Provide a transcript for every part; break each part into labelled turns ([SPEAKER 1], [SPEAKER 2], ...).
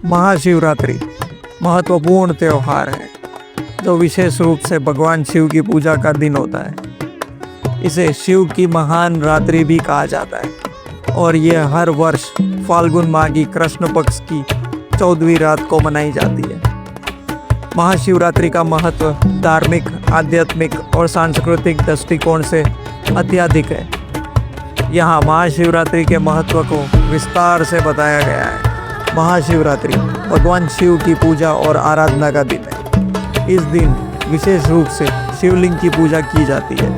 [SPEAKER 1] महाशिवरात्रि महत्वपूर्ण त्यौहार है जो विशेष रूप से भगवान शिव की पूजा का दिन होता है। इसे शिव की महान रात्रि भी कहा जाता है और यह हर वर्ष फाल्गुन माह की कृष्ण पक्ष की 14वीं रात को मनाई जाती है। महाशिवरात्रि का महत्व धार्मिक, आध्यात्मिक और सांस्कृतिक दृष्टिकोण से अत्यधिक है। यहाँ महाशिवरात्रि के महत्व को विस्तार से बताया गया है। महाशिवरात्रि भगवान शिव की पूजा और आराधना का दिन है। इस दिन विशेष रूप से शिवलिंग की पूजा की जाती है।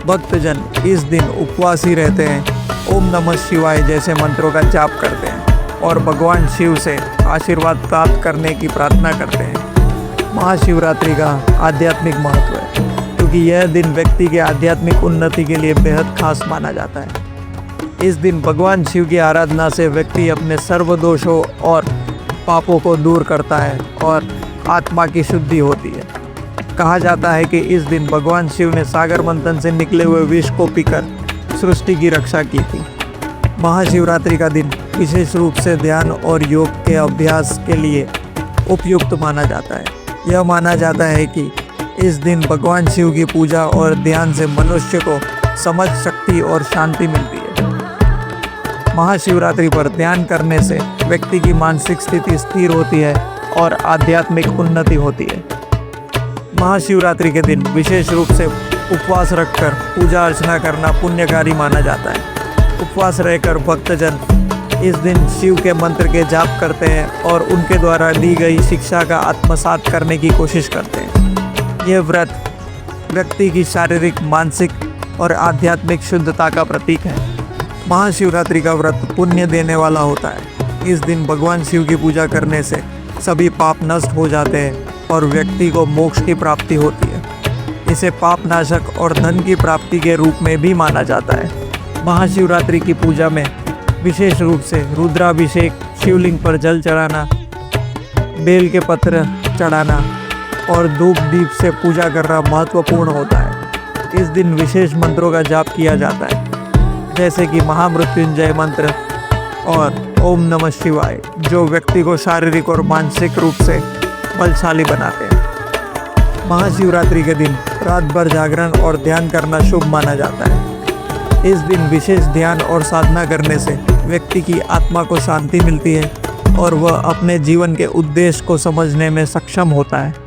[SPEAKER 1] भक्तजन इस दिन उपवासी रहते हैं, ओम नमः शिवाय जैसे मंत्रों का जाप करते हैं और भगवान शिव से आशीर्वाद प्राप्त करने की प्रार्थना करते हैं। महाशिवरात्रि का आध्यात्मिक महत्व है क्योंकि यह दिन व्यक्ति के आध्यात्मिक उन्नति के लिए बेहद खास माना जाता है। इस दिन भगवान शिव की आराधना से व्यक्ति अपने सर्व दोषों और पापों को दूर करता है और आत्मा की शुद्धि होती है। कहा जाता है कि इस दिन भगवान शिव ने सागर मंथन से निकले हुए विष को पीकर सृष्टि की रक्षा की थी। महाशिवरात्रि का दिन विशेष रूप से ध्यान और योग के अभ्यास के लिए उपयुक्त माना जाता है। यह माना जाता है कि इस दिन भगवान शिव की पूजा और ध्यान से मनुष्य को समझ, शक्ति और शांति मिलती है। महाशिवरात्रि पर ध्यान करने से व्यक्ति की मानसिक स्थिति स्थिर होती है और आध्यात्मिक उन्नति होती है। महाशिवरात्रि के दिन विशेष रूप से उपवास रखकर पूजा अर्चना करना पुण्यकारी माना जाता है। उपवास रहकर भक्तजन इस दिन शिव के मंत्र के जाप करते हैं और उनके द्वारा दी गई शिक्षा का आत्मसात करने की कोशिश करते हैं। यह व्रत व्यक्ति की शारीरिक, मानसिक और आध्यात्मिक शुद्धता का प्रतीक है। महाशिवरात्रि का व्रत पुण्य देने वाला होता है। इस दिन भगवान शिव की पूजा करने से सभी पाप नष्ट हो जाते हैं और व्यक्ति को मोक्ष की प्राप्ति होती है। इसे पाप नाशक और धन की प्राप्ति के रूप में भी माना जाता है। महाशिवरात्रि की पूजा में विशेष रूप से रुद्राभिषेक, शिवलिंग पर जल चढ़ाना, बेल के पत्र चढ़ाना और धूप दीप से पूजा करना महत्वपूर्ण होता है। इस दिन विशेष मंत्रों का जाप किया जाता है जैसे कि महामृत्युंजय मंत्र और ओम नमः शिवाय, जो व्यक्ति को शारीरिक और मानसिक रूप से बलशाली बनाते हैं। महाशिवरात्रि के दिन रात भर जागरण और ध्यान करना शुभ माना जाता है। इस दिन विशेष ध्यान और साधना करने से व्यक्ति की आत्मा को शांति मिलती है और वह अपने जीवन के उद्देश्य को समझने में सक्षम होता है।